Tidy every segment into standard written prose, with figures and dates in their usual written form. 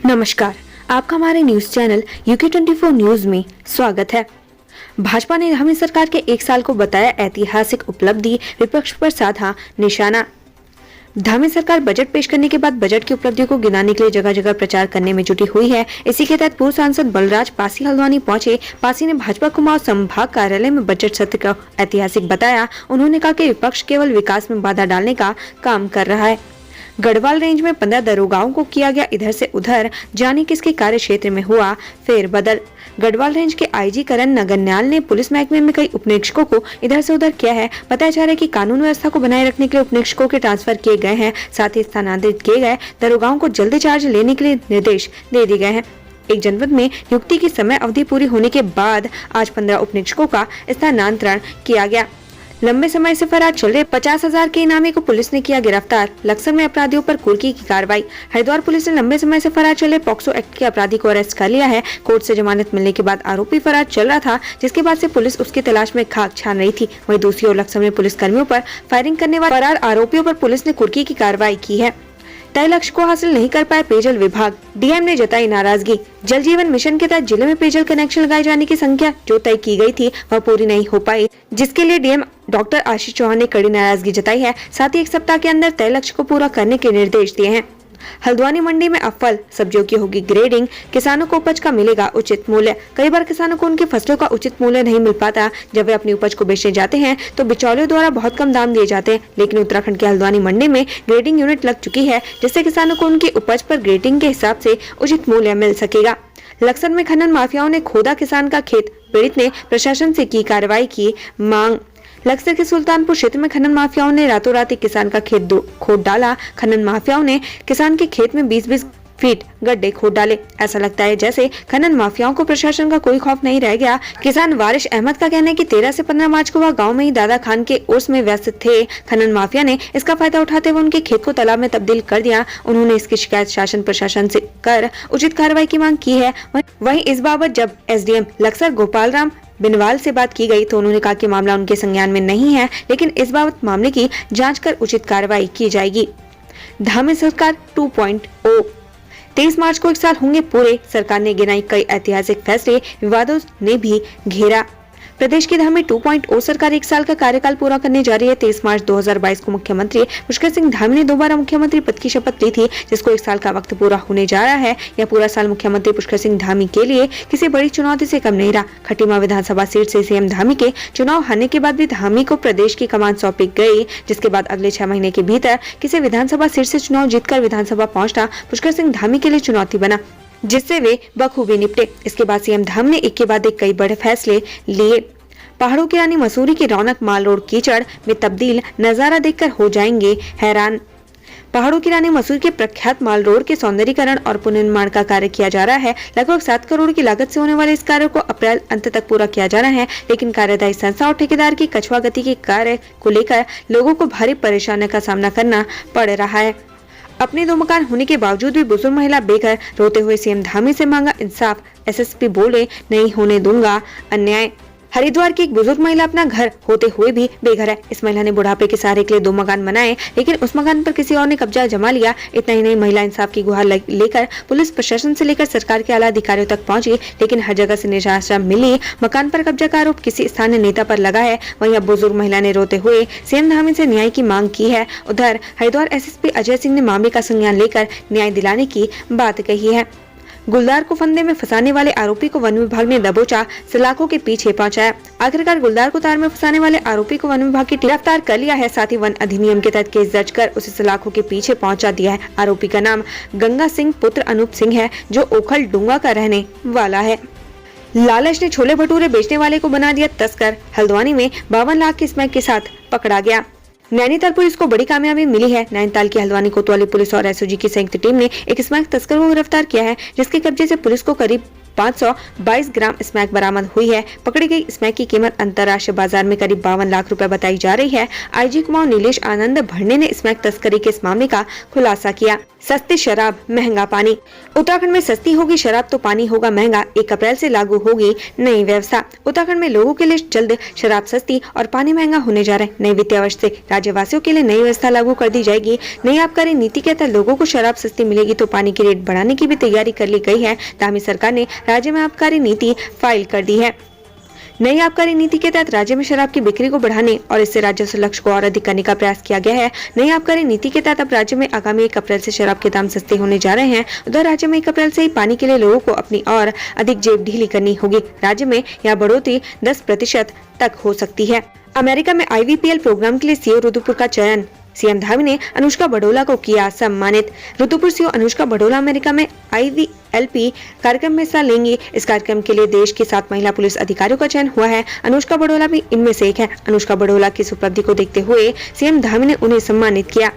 नमस्कार, आपका हमारे न्यूज चैनल UK24 न्यूज में स्वागत है। भाजपा ने धामी सरकार के 1 साल को बताया ऐतिहासिक उपलब्धि, विपक्ष पर साधा निशाना। धामी सरकार बजट पेश करने के बाद बजट की उपलब्धियों को गिनाने के लिए जगह जगह प्रचार करने में जुटी हुई है। इसी के तहत पूर्व सांसद बलराज पासी हल्द्वानी पहुंचे। पासी ने भाजपा कुमाऊं संभाग कार्यालय में बजट सत्र को ऐतिहासिक बताया। उन्होंने कहा कि विपक्ष केवल विकास में बाधा डालने का काम कर रहा है। गढ़वाल रेंज में 15 दरोगाओं को किया गया इधर से उधर, जाने किसके कार्य क्षेत्र में हुआ फेरबदल। गढ़वाल रेंज के आईजी करण नगरन्याल ने पुलिस महकमे में कई उपनिरीक्षकों को इधर से उधर किया है। बताया जा रहा है कि कानून व्यवस्था को बनाए रखने के लिए उपनिरीक्षकों के ट्रांसफर किए गए हैं। साथ ही स्थानांतरित किए गए दरोगाओं को जल्दी चार्ज लेने के लिए निर्देश दे दिए गए हैं। 1 जनवरी में नियुक्ति की समय अवधि पूरी होने के बाद आज 15 उपनिरीक्षकों का स्थानांतरण किया गया। लंबे समय से फरार चल रहे 50,000 के इनामी को पुलिस ने किया गिरफ्तार। लक्सर में अपराधियों पर कुर्की की कार्रवाई। हरिद्वार पुलिस ने लंबे समय से फरार चले पॉक्सो एक्ट के अपराधी को अरेस्ट कर लिया है। कोर्ट से जमानत मिलने के बाद आरोपी फरार चल रहा था, जिसके बाद से पुलिस उसकी तलाश में खाक छान रही थी। वहीं दूसरी ओर लक्सर में पुलिस कर्मियों पर फायरिंग करने वाले फरार आरोपियों पर पुलिस ने कुर्की की कार्रवाई की है। तय लक्ष्य को हासिल नहीं कर पाए पेयजल विभाग, डीएम ने जताई नाराजगी। जल जीवन मिशन के तहत जिले में पेयजल कनेक्शन लगाए जाने की संख्या जो तय की गई थी वह पूरी नहीं हो पाई, जिसके लिए डीएम डॉक्टर आशीष चौहान ने कड़ी नाराजगी जताई है। साथ ही 1 सप्ताह के अंदर तय लक्ष्य को पूरा करने के निर्देश दिए हैं। हल्द्वानी मंडी में अब फल सब्जियों की होगी ग्रेडिंग, किसानों को उपज का मिलेगा उचित मूल्य। कई बार किसानों को उनकी फसलों का उचित मूल्य नहीं मिल पाता। जब वे अपनी उपज को बेचने जाते हैं तो बिचौलियों द्वारा बहुत कम दाम दिए जाते हैं। लेकिन उत्तराखंड के हल्द्वानी मंडी में ग्रेडिंग यूनिट लग चुकी है, जिससे किसानों को उनकी उपज पर ग्रेडिंग के हिसाब से उचित मूल्य मिल सकेगा। लक्सर में खनन माफियाओं ने खोदा किसान का खेत, पीड़ित ने प्रशासन से की कार्रवाई की मांग। लक्सर के सुल्तानपुर क्षेत्र में खनन माफियाओं ने रातों रात एक किसान का खेत खोद डाला। खनन माफियाओं ने किसान के खेत में 20-20 फीट गड्ढे खोद डाले। ऐसा लगता है जैसे खनन माफियाओं को प्रशासन का कोई खौफ नहीं रह गया। किसान वारिश अहमद का कहना है कि 13 से 15 मार्च को वह गांव में ही दादा खान के उर्स में व्यस्त थे। खनन माफिया ने इसका फायदा उठाते हुए उनके खेत को तालाब में तब्दील कर दिया। उन्होंने इसकी शिकायत शासन प्रशासन से कर उचित कार्रवाई की मांग की है। वहीं इस बाबत जब एसडीएम लक्सर गोपाल राम बिनवाल से बात की गई तो उन्होंने कहा कि मामला उनके संज्ञान में नहीं है, लेकिन इस बाबत मामले की जांच कर उचित कार्रवाई की जाएगी। धामी सरकार 2.0 23 मार्च को 1 साल होंगे पूरे। सरकार ने गिनाई कई ऐतिहासिक फैसले, विवादों ने भी घेरा। प्रदेश की धामी 2.0 सरकार 1 साल का कार्यकाल पूरा करने जा रही है। 23 मार्च 2022 को मुख्यमंत्री पुष्कर सिंह धामी ने दोबारा मुख्यमंत्री पद की शपथ ली थी, जिसको 1 साल का वक्त पूरा होने जा रहा है। यह पूरा साल मुख्यमंत्री पुष्कर सिंह धामी के लिए किसी बड़ी चुनौती से कम नहीं रहा। खटीमा विधानसभा सीट से सीएम धामी के चुनाव हारने के बाद भी धामी को प्रदेश की कमान सौंपी गई, जिसके बाद अगले 6 महीने के भीतर किसी विधानसभा सीट से चुनाव जीतकर विधानसभा पहुंचना पुष्कर सिंह धामी के लिए चुनौती बना, जिससे वे बखूबी निपटे। इसके बाद सीएम धामी ने एक के बाद एक कई बड़े फैसले लिए। पहाड़ों की रानी मसूरी की रौनक माल रोड कीचड़ में तब्दील, नजारा देखकर हो जाएंगे हैरान। पहाड़ों की रानी मसूरी के प्रख्यात माल रोड के सौंदर्यीकरण और पुनर्निर्माण का कार्य किया जा रहा है। लगभग 7 करोड़ की लागत से होने वाले इस कार्य को अप्रैल अंत तक पूरा किया जाना है, लेकिन कार्यदायी संस्था और ठेकेदार की कछुआ गति के कार्य को लेकर लोगों को भारी परेशानी का सामना करना पड़ रहा है। अपने 2 मकान होने के बावजूद भी बुजुर्ग महिला बेघर, रोते हुए सीएम धामी से मांगा इंसाफ। एसएसपी बोले नहीं होने दूंगा अन्याय। हरिद्वार की एक बुजुर्ग महिला अपना घर होते हुए भी बेघर है। इस महिला ने बुढ़ापे के सहारे के लिए 2 मकान बनाए, लेकिन उस मकान पर किसी और ने कब्जा जमा लिया। इतना ही नहीं, महिला इंसाफ की गुहार लेकर पुलिस प्रशासन से लेकर सरकार के आला अधिकारियों तक पहुंची, लेकिन हर जगह से निराशा मिली। मकान पर कब्जा का आरोप किसी स्थानीय नेता पर लगा है। वहीं अब बुजुर्ग महिला ने रोते हुए सीएम धामी से न्याय की मांग की है। उधर हरिद्वार एसएसपी अजय सिंह ने मामले का संज्ञान लेकर न्याय दिलाने की बात कही है। गुलदार को फंदे में फंसाने वाले आरोपी को वन विभाग ने दबोचा, सलाखों के पीछे पहुंचाया। आखिरकार गुलदार को तार में फंसाने वाले आरोपी को वन विभाग की गिरफ्तार कर लिया है। साथ ही वन अधिनियम के तहत केस दर्ज कर उसे सलाखों के पीछे पहुंचा दिया है। आरोपी का नाम गंगा सिंह पुत्र अनूप सिंह है, जो ओखल डूंगा का रहने वाला है। लालच ने छोले भटूरे बेचने वाले को बना दिया तस्कर। हल्द्वानी में 52 लाख की स्मैक के साथ पकड़ा गया। नैनीताल पुलिस को बड़ी कामयाबी मिली है। नैनीताल की हल्द्वानी कोतवाली पुलिस और एसओजी की संयुक्त टीम ने एक स्मैक तस्कर को गिरफ्तार किया है, जिसके कब्जे से पुलिस को करीब 522 ग्राम स्मैक बरामद हुई है। पकड़ी गई स्मैक की कीमत अंतर्राष्ट्रीय बाजार में करीब 52 लाख रुपए बताई जा रही है। आईजी कुमार नीलेश आनंद भरने ने स्मैक तस्करी के इस मामले का खुलासा किया। सस्ती शराब महंगा पानी। उत्तराखंड में सस्ती होगी शराब तो पानी होगा महंगा। 1 अप्रैल से लागू होगी नई व्यवस्था। उत्तराखंड में लोगों के लिए जल्द शराब सस्ती और पानी महंगा होने जा रहे हैं। नए वित्तीय वर्ष से राज्यवासियों के लिए नई व्यवस्था लागू कर दी जाएगी। नई आबकारी नीति के तहत लोगों को शराब सस्ती मिलेगी तो पानी की रेट बढ़ाने की भी तैयारी कर ली गई है। धामी सरकार ने राज्य में आबकारी नीति फाइल कर दी है। नई आबकारी नीति के तहत राज्य में शराब की बिक्री को बढ़ाने और इससे राजस्व लक्ष्य को और अधिक करने का प्रयास किया गया है। नई आबकारी नीति के तहत अब राज्य में आगामी 1 अप्रैल से शराब के दाम सस्ते होने जा रहे हैं। उधर राज्य में 1 अप्रैल से ही पानी के लिए लोगों को अपनी और अधिक जेब ढीली करनी होगी। राज्य में यह बढ़ोतरी 10% तक हो सकती है। अमेरिका में IVPL प्रोग्राम के लिए सीओ रुद्रपुर का चयन। सीएम धामी ने अनुष्का बडोला को किया सम्मानित। रुद्रपुर सीओ अनुष्का बडोला अमेरिका में IVLP कार्यक्रम में हिस्सा लेंगी। इस कार्यक्रम के लिए देश के 7 महिला पुलिस अधिकारियों का चयन हुआ है। अनुष्का बडोला भी इनमें से एक है। अनुष्का बडोला की इस उपलब्धि को देखते हुए सीएम धामी ने उन्हें सम्मानित किया।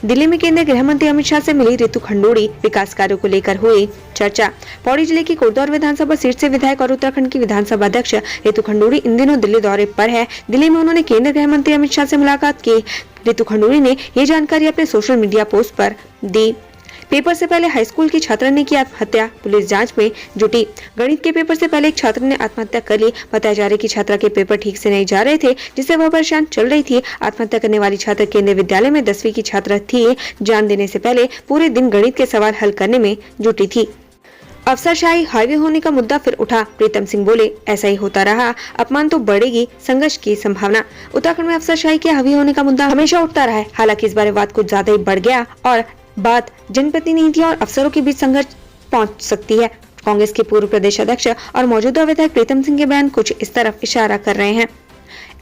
दिल्ली में केंद्रीय गृह मंत्री अमित शाह से मिली रितु खंडूड़ी। विकास कार्यों को लेकर हुई चर्चा। पौड़ी जिले की कोटद्वार विधानसभा सीट से विधायक और उत्तराखंड की विधानसभा अध्यक्ष रितु खंडूड़ी इन दिनों दिल्ली दौरे पर है। दिल्ली में उन्होंने केंद्रीय गृह मंत्री अमित शाह से मुलाकात की। रितु खंडूड़ी ने ये जानकारी अपने सोशल मीडिया पोस्ट पर दी। पेपर से पहले हाई स्कूल की छात्रा ने की आत्महत्या। पुलिस जांच में जुटी। गणित के पेपर से पहले एक छात्र ने आत्महत्या कर ली। बताया जा रहा है कि छात्रा के पेपर ठीक से नहीं जा रहे थे, जिससे वह परेशान चल रही थी। आत्महत्या करने वाली छात्रा केंद्रीय विद्यालय में 10वीं की छात्रा थी। जान देने से पहले पूरे दिन गणित के सवाल हल करने में जुटी थी। अफसरशाही हाईवे होने का मुद्दा फिर उठा। प्रीतम सिंह बोले, ऐसा ही होता रहा अपमान तो बढ़ेगी संघर्ष की संभावना। उत्तराखंड में अफसरशाही के हावी होने का मुद्दा हमेशा उठता रहा है। हालांकि इस बार बात कुछ ज्यादा ही बढ़ गया और बात जनप्रतिनिधियों और अफसरों के बीच संघर्ष पहुंच सकती है। कांग्रेस के पूर्व प्रदेश अध्यक्ष और मौजूदा विधायक प्रीतम सिंह के बयान कुछ इस तरफ इशारा कर रहे हैं।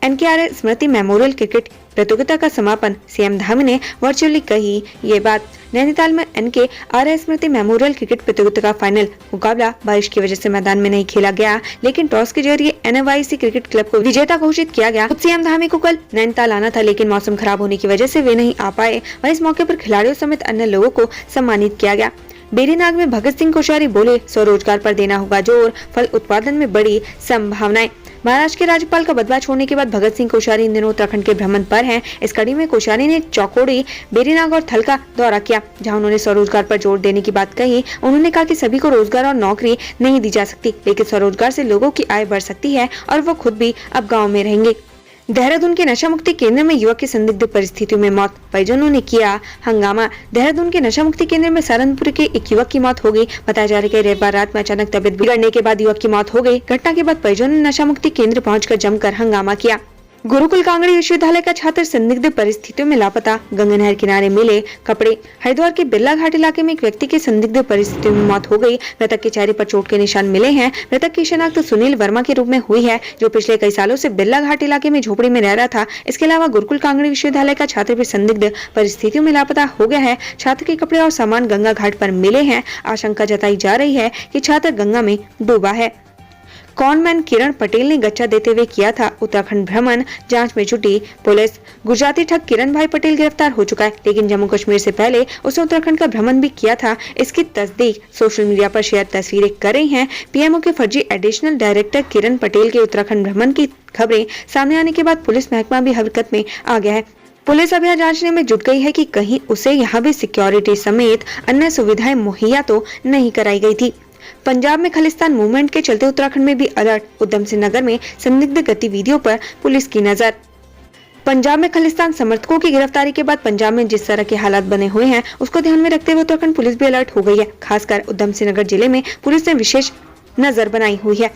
NKRA स्मृति मेमोरियल क्रिकेट प्रतियोगिता का समापन। सीएम धामी ने वर्चुअली कही ये बात। नैनीताल में NKRA स्मृति मेमोरियल क्रिकेट प्रतियोगिता का फाइनल मुकाबला बारिश की वजह से मैदान में नहीं खेला गया, लेकिन टॉस के जरिए NYC क्रिकेट क्लब को विजेता घोषित किया गया। सीएम धामी को कल नैनीताल आना था, लेकिन मौसम खराब होने की वजह से वे नहीं आ पाए। वहीं इस मौके पर खिलाड़ियों समेत अन्य लोगों को सम्मानित किया गया। बेरीनाग में भगत सिंह कोश्यारी बोले, स्वरोजगार पर देना होगा जोर, फल उत्पादन में बड़ी संभावनाएं। महाराष्ट्र के राज्यपाल का बदला छोड़ने के बाद भगत सिंह कोश्यारी इन दिनों उत्तराखंड के भ्रमण पर हैं। इस कड़ी में कोश्यारी ने चौकोड़ी, बेरीनाग और थल का दौरा किया, जहां उन्होंने स्वरोजगार पर जोर देने की बात कही। उन्होंने कहा कि सभी को रोजगार और नौकरी नहीं दी जा सकती, लेकिन स्वरोजगार से लोगों की आय बढ़ सकती है और वो खुद भी अब गाँव में रहेंगे। देहरादून के नशा मुक्ति केंद्र में युवक की संदिग्ध परिस्थितियों में मौत। परिजनों ने किया हंगामा। देहरादून के नशा मुक्ति केंद्र में सहारनपुर के एक युवक की मौत हो गई। बताया जा रहा है कि रविवार रात में अचानक तबियत बिगड़ने के बाद युवक की मौत हो गई। घटना के बाद परिजनों ने नशा मुक्ति केंद्र पहुंचकर जमकर हंगामा किया। गुरुकुल कांगड़ी विश्वविद्यालय का छात्र संदिग्ध परिस्थितियों में लापता। गंगा नहर किनारे मिले कपड़े। हरिद्वार के बिरला घाट इलाके में एक व्यक्ति की संदिग्ध परिस्थितियों में मौत हो गई। मृतक के चेहरे पर चोट के निशान मिले हैं। मृतक की शिनाख्त सुनील वर्मा के रूप में हुई है, जो पिछले कई सालों से बिरला घाट इलाके में झोपड़ी में रह रहा था। इसके अलावा गुरुकुल कांगड़ी विश्वविद्यालय का छात्र भी संदिग्ध परिस्थितियों में लापता हो गया है। छात्र के कपड़े और सामान गंगा घाट पर मिले हैं। आशंका जताई जा रही है कि छात्र गंगा में डूबा है। कॉनमैन किरण पटेल ने गच्चा देते हुए किया था उत्तराखंड भ्रमण। जांच में जुटी पुलिस। गुजराती ठग किरण भाई पटेल गिरफ्तार हो चुका है, लेकिन जम्मू कश्मीर से पहले उसने उत्तराखंड का भ्रमण भी किया था। इसकी तस्दीक सोशल मीडिया पर शेयर तस्वीरें कर रही हैं। पीएमओ के फर्जी एडिशनल डायरेक्टर किरण पटेल के उत्तराखंड भ्रमण की खबरें सामने आने के बाद पुलिस महकमा भी हरकत में आ गया है। पुलिस अब यह जांचने में जुट गई है कि कहीं उसे यहाँ भी सिक्योरिटी समेत अन्य सुविधाएं मुहैया तो नहीं कराई गई थी। पंजाब में खालिस्तान मूवमेंट के चलते उत्तराखंड में भी अलर्ट। उधम सिंह नगर में संदिग्ध गतिविधियों पर पुलिस की नजर। पंजाब में खालिस्तान समर्थकों की गिरफ्तारी के बाद पंजाब में जिस तरह के हालात बने हुए हैं, उसको ध्यान में रखते हुए उत्तराखंड पुलिस भी अलर्ट हो गई है। खासकर उधम सिंह नगर जिले में पुलिस ने विशेष नजर बनाई हुई है।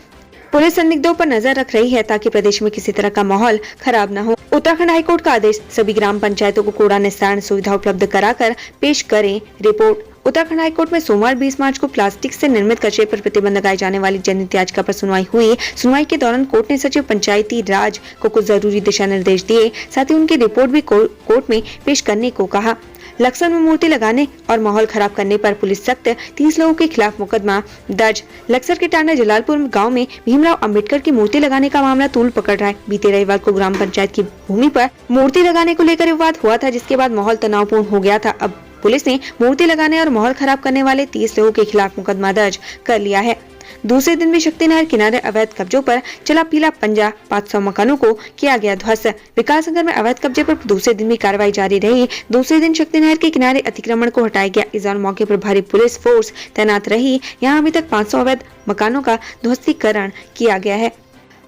पुलिस संदिग्धों पर नजर रख रही है ताकि प्रदेश में किसी तरह का माहौल खराब न हो। उत्तराखंड हाईकोर्ट का आदेश, सभी ग्राम पंचायतों को कूड़ा निस्तारण सुविधा उपलब्ध कराकर पेश करें रिपोर्ट। उत्तराखंड हाईकोर्ट में सोमवार 20 मार्च को प्लास्टिक से निर्मित कचरे पर प्रतिबंध लगाए जाने वाली जनहित याचिका पर सुनवाई हुई। सुनवाई के दौरान कोर्ट ने सचिव पंचायती राज को कुछ जरूरी दिशा निर्देश दिए, साथ ही उनकी रिपोर्ट भी कोर्ट में पेश करने को कहा। लक्सर में मूर्ति लगाने और माहौल खराब करने पर पुलिस सख्त, 30 लोगों के खिलाफ मुकदमा दर्ज। लक्सर के टांडा जलालपुर गांव में भीमराव अंबेडकर की मूर्ति लगाने का मामला तूल पकड़ रहा है। बीते रविवार को ग्राम पंचायत की भूमि पर मूर्ति लगाने को लेकर विवाद हुआ था, जिसके बाद माहौल तनावपूर्ण हो गया था। अब पुलिस ने मूर्ति लगाने और माहौल खराब करने वाले 30 लोगों के खिलाफ मुकदमा दर्ज कर लिया है। दूसरे दिन भी शक्ति नहर किनारे अवैध कब्जों पर चला पीला पंजा, 500 मकानों को किया गया ध्वस्त। विकास नगर में अवैध कब्जे पर दूसरे दिन भी कार्रवाई जारी रही। दूसरे दिन शक्ति नहर के किनारे अतिक्रमण को हटाया गया। इस दौरान मौके पर भारी पुलिस फोर्स तैनात रही। यहाँ अभी तक 500 अवैध मकानों का ध्वस्तीकरण किया गया है।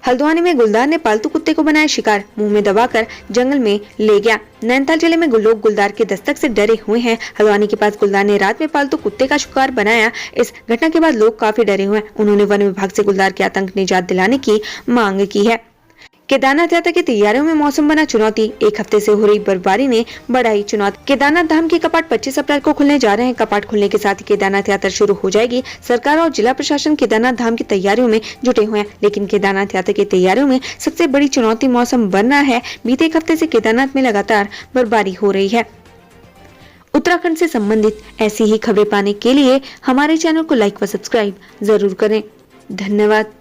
हल्द्वानी में गुलदार ने पालतू कुत्ते को बनाया शिकार, मुंह में दबाकर जंगल में ले गया। नैनीताल जिले में लोग गुलदार के दस्तक से डरे हुए हैं। हल्द्वानी के पास गुलदार ने रात में पालतू कुत्ते का शिकार बनाया। इस घटना के बाद लोग काफी डरे हुए हैं। उन्होंने वन विभाग से गुलदार के आतंक निजात दिलाने की मांग की है। केदारनाथ यात्रा की तैयारियों में मौसम बना चुनौती। एक हफ्ते से हो रही बर्फबारी ने बढ़ाई चुनौती। केदारनाथ धाम के कपाट 25 अप्रैल को खुलने जा रहे हैं। कपाट खुलने के साथ ही केदारनाथ यात्रा शुरू हो जाएगी। सरकार और जिला प्रशासन केदारनाथ धाम की तैयारियों में जुटे हुए हैं, लेकिन केदारनाथ यात्रा की तैयारियों में सबसे बड़ी चुनौती मौसम बन रहा है। बीते एक हफ्ते से केदारनाथ में लगातार बर्फबारी हो रही है। उत्तराखंड से संबंधित ऐसी ही खबरें पाने के लिए हमारे चैनल को लाइक व सब्सक्राइब जरूर करें। धन्यवाद।